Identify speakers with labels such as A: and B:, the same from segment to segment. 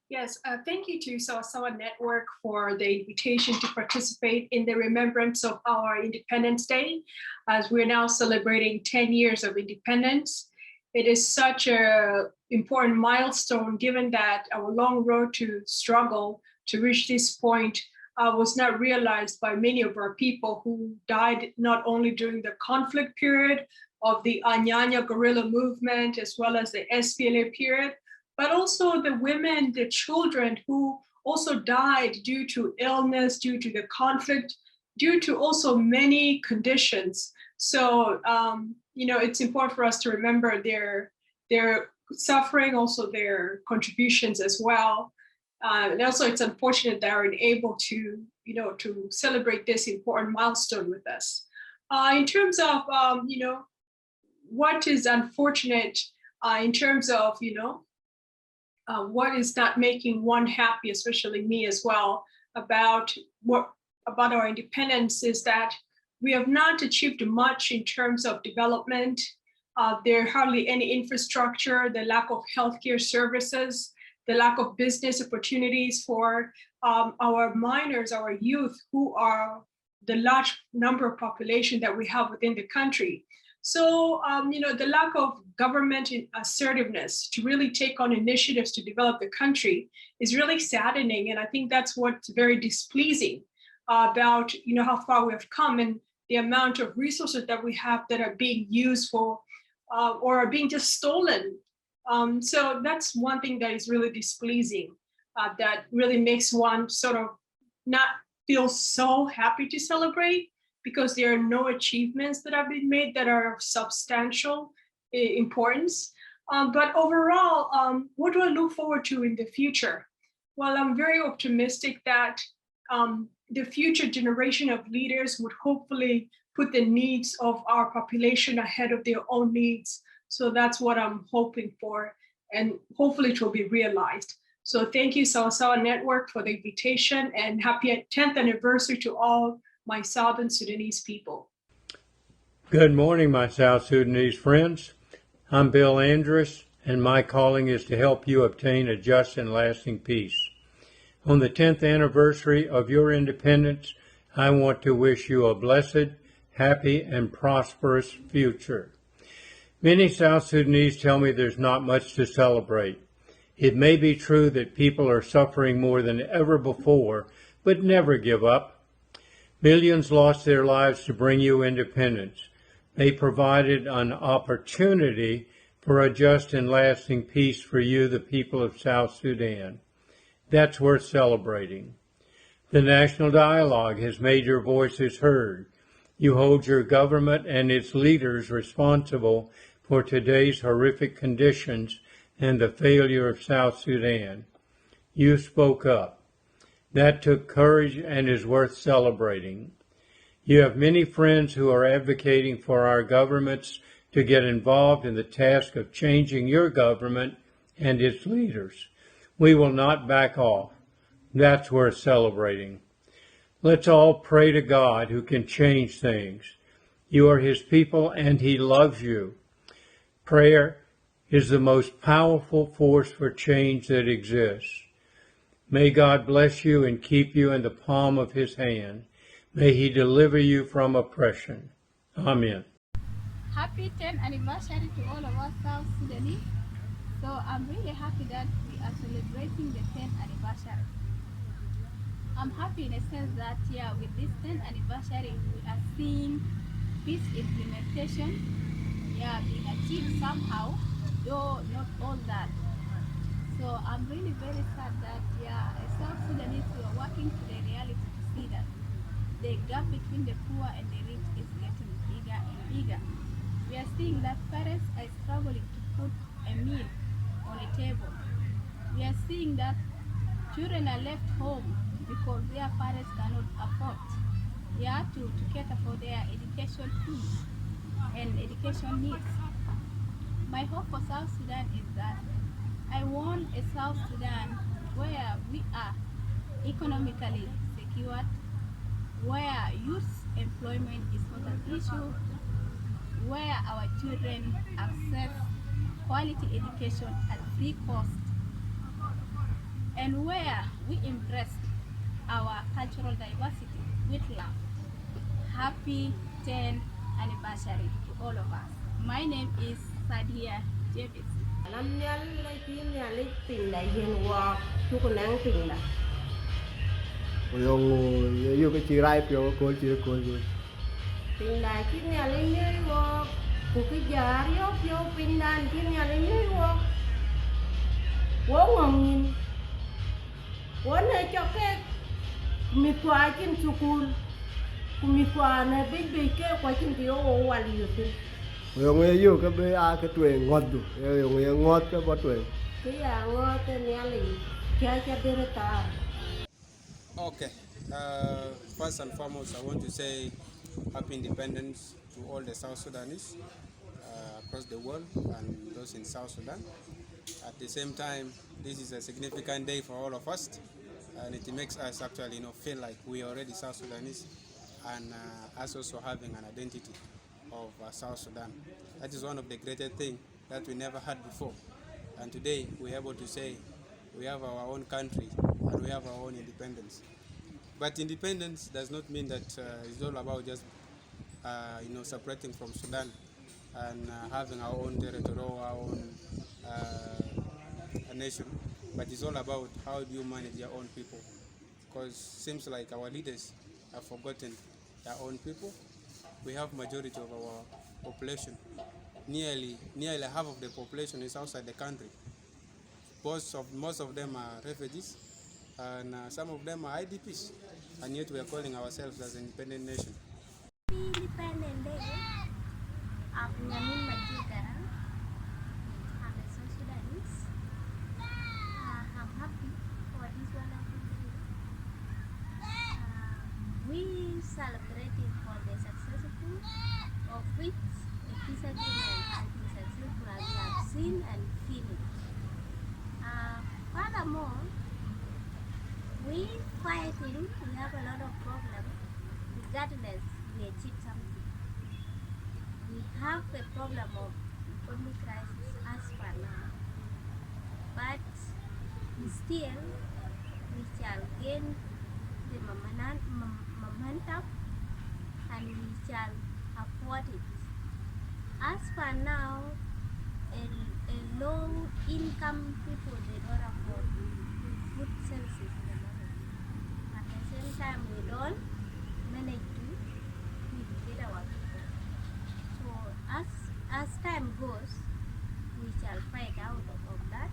A: Yes, thank you to Sawa Sawa Network for the invitation to participate in the remembrance of our Independence Day, as we're now celebrating 10 years of independence. It is such a important milestone, given that our long road to struggle to reach this point was not realized by many of our people who died not only during the conflict period of the Anyanya guerrilla movement, as well as the SPLA period, but also the women, the children who also died due to illness, due to the conflict, due to also many conditions. So, it's important for us to remember their suffering, also their contributions as well. And also, it's unfortunate that we're unable to celebrate this important milestone with us. In terms of, what is unfortunate in terms of, what is not making one happy, especially me as well, about our independence is that we have not achieved much in terms of development. There hardly any infrastructure, the lack of healthcare services, the lack of business opportunities for our minors, our youth, who are the large number of population that we have within the country. So, the lack of government assertiveness to really take on initiatives to develop the country is really saddening. And I think that's what's very displeasing about, how far we have come and the amount of resources that we have that are being used for or are being just stolen. So that's one thing that is really displeasing, that really makes one sort of not feel so happy to celebrate, because there are no achievements that have been made that are of substantial importance. But overall, what do I look forward to in the future? Well, I'm very optimistic that the future generation of leaders would hopefully put the needs of our population ahead of their own needs. So that's what I'm hoping for, and hopefully it will be realized. So thank you, Sawa Sawa Network, for the invitation, and happy 10th anniversary to all my Southern Sudanese people.
B: Good morning, my South Sudanese friends. I'm Bill Andrus, and my calling is to help you obtain a just and lasting peace. On the 10th anniversary of your independence, I want to wish you a blessed, happy, and prosperous future. Many South Sudanese tell me there's not much to celebrate. It may be true that people are suffering more than ever before, but never give up. Millions lost their lives to bring you independence. They provided an opportunity for a just and lasting peace for you, the people of South Sudan. That's worth celebrating. The national dialogue has made your voices heard. You hold your government and its leaders responsible for today's horrific conditions and the failure of South Sudan. You spoke up. That took courage and is worth celebrating. You have many friends who are advocating for our governments to get involved in the task of changing your government and its leaders. We will not back off. That's worth celebrating. Let's all pray to God, who can change things. You are His people and He loves you. Prayer is the most powerful force for change that exists. May God bless you and keep you in the palm of His hand. May He deliver you from oppression. Amen.
C: Happy 10th anniversary to all of us South Sudanese. So I'm really happy that we are celebrating the 10th anniversary. I'm happy in a sense that, with this 10th anniversary, we are seeing peace implementation, being achieved somehow, though not all that. So I'm really very sad that, as South Sudanese, we are working to the reality to see that the gap between the poor and the rich is getting bigger and bigger. We are seeing that parents are struggling to put a meal on a table. We are seeing that children are left home because their parents cannot afford to cater for their education fees and education needs. My hope for South Sudan is that I want a South Sudan where we are economically secured, where youth employment is not an issue, where our children access quality education at free cost, and where we embrace our cultural diversity with love. Happy 10th anniversary to all of us. My name is Sadia Davis.
D: Năm nhân lấy tin nhà lấy tình đại hiền hòa chú con nắng tình là
E: Yo cái chị rai pio cô chị cô
D: tình đại tin nhà lấy nhây hòa của cái già riop yo pin đàn tin nhà lấy nhây hòa quá ngon nhìn quá này cho cái mi qua trên sukul mi qua này bên bên cái qua trên tiêu hòa liu tin
E: yo cái bé cái tuổi ngọt đủ yo ngọt cái bao tuổi
D: cái à ngọt cái nhà lấy cha đưa ta.
F: Okay. First and foremost, I want to say happy independence to all the South Sudanese across the world and those in South Sudan. At the same time, this is a significant day for all of us, and it makes us actually, feel like we are already South Sudanese, and us also having an identity of South Sudan. That is one of the greatest things that we never had before, and today we're able to say we have our own country and we have our own independence. But independence does not mean that it's all about just separating from Sudan and having our own territory or our own nation. But it's all about how do you manage your own people. Because it seems like our leaders have forgotten their own people. We have majority of our population. Nearly half of the population is outside the country. Most of them are refugees, and some of them are IDPs, and yet we are calling ourselves as an independent nation.
G: Independent Day, Namin Majigara, I'm a South Sudanese. I'm happy for this wonderful day. We celebrated for the successful of which the peace agreement has been successful as we have seen and feeling. Furthermore, we fighting, we have a lot of problems. Regardless, we achieve something. We have a problem of economic crisis as for now, but still we shall gain the momentum and we shall afford it. As for now, a low income people, they don't afford food services in the moment. At the same time, we don't manage to feed our people. So as time goes, we shall fight out of that,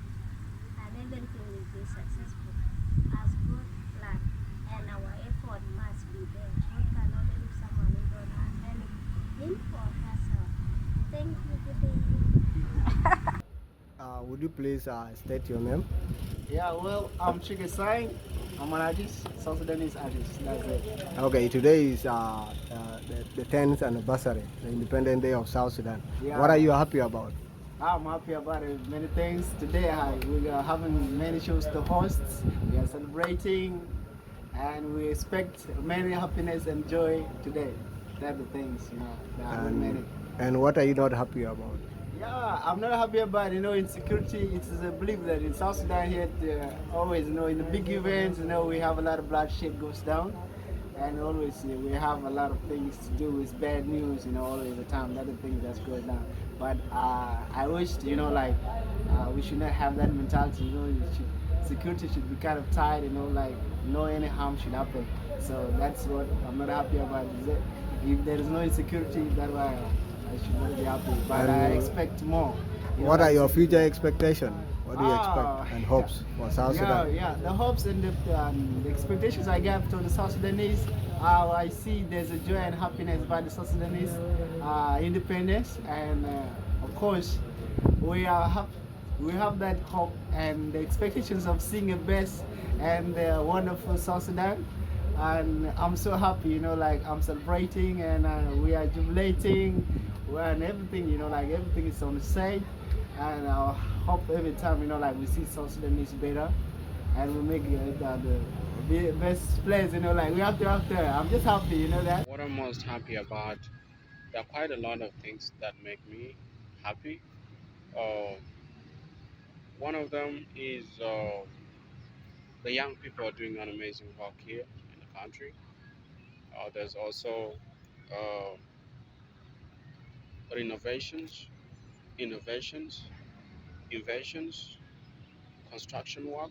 G: and everything will be successful as God planned. And our effort must be there. God cannot leave someone who don't have anything for herself. Thank you. Good day.
E: Would you please state your name?
H: Yeah, well, I'm Chike Sai. I'm an artist, South Sudanese artist. That's it.
E: Okay, today is the 10th anniversary, the Independent Day of South Sudan.
H: Yeah.
E: What are you happy about?
H: I'm happy about it. Many things. Today we are having many shows to host. We are celebrating, and we expect many happiness and joy today. That's the things, There are many.
E: And what are you not happy about?
H: Yeah, I'm not happy about insecurity. It's a belief that in South Sudan here, always in the big events, we have a lot of bloodshed goes down, and always we have a lot of things to do with bad news. Always the time that the things that's going down. But I wish we should not have that mentality. Security should be kind of tight. No any harm should happen. So that's what I'm not happy about. If there is no insecurity, that's why I should not be happy, but I expect more.
E: What are your future expectations? What do you expect and hopes for South Sudan?
H: Yeah, the hopes and the expectations I have to the South Sudanese, I see there's a joy and happiness about the South Sudanese independence, and of course, we have that hope and the expectations of seeing a best and wonderful South Sudan. And I'm so happy, I'm celebrating and we are jubilating and everything, everything is on the same. And I hope every time, we see South Sudan is better and we make the best place, we have to I'm just happy, that.
I: What I'm most happy about, there are quite a lot of things that make me happy. Uh, One of them is the young people are doing an amazing work here in the country. There's also uh, renovations, innovations, inventions, construction work.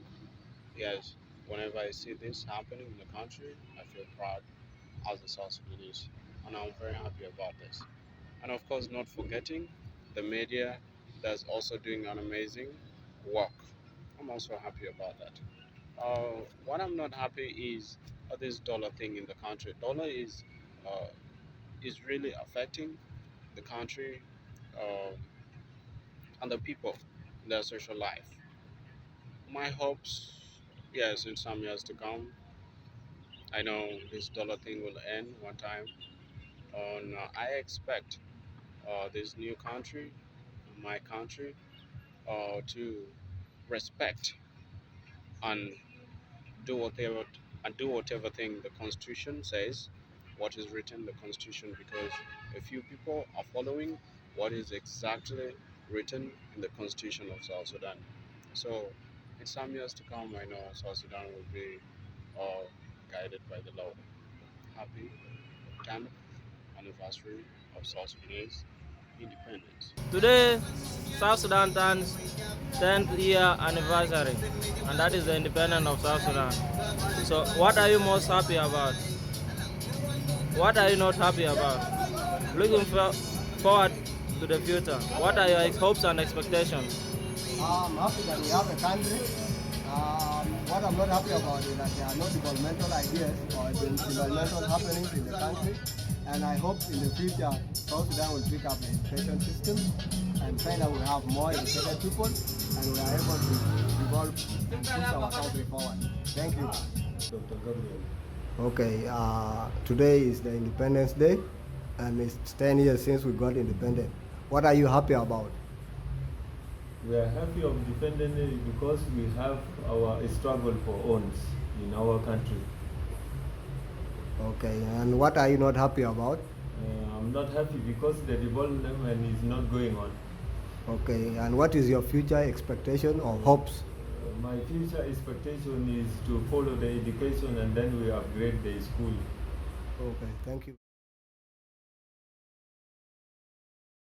I: Yes, whenever I see this happening in the country, I feel proud as a South Sudanese, and I'm very happy about this. And of course, not forgetting the media that's also doing an amazing work. I'm also happy about that. What I'm not happy is this dollar thing in the country. Dollar uh, is really affecting the country uh, and the people in their social life. My hopes, yes, in some years to come, I know this dollar thing will end one time. And I expect this new country, my country, to respect and do whatever do whatever thing the constitution says, what is written in the constitution, because a few people are following what is exactly written in the constitution of South Sudan. So in some years to come, I know South Sudan will be uh, guided by the law. Happy 10th anniversary of South Sudanese independence.
J: Today, South Sudan turns 10th year anniversary, and that is the independence of South Sudan. So, what are you most happy about? What are you not happy about? Looking forward to the future. What are your hopes and expectations?
E: I'm happy that we have a country. What I'm not happy about is that there are no developmental ideas or developmental happenings in the country. And I hope in the future South Sudan will pick up the education system and find out we have more educated people and we are able to develop and push our country forward. Thank you. Dr. Gabriel. Okay, today is the Independence Day and it's 10 years since we got independent. What are you happy about?
K: We are happy of defending it because we have our struggle for owns in our country.
E: Okay, and what are you not happy about?
K: I'm not happy because the development is not going on.
E: Okay, and what is your future expectation or hopes?
K: My future expectation is to follow the education and then we upgrade the school.
E: Okay, thank you.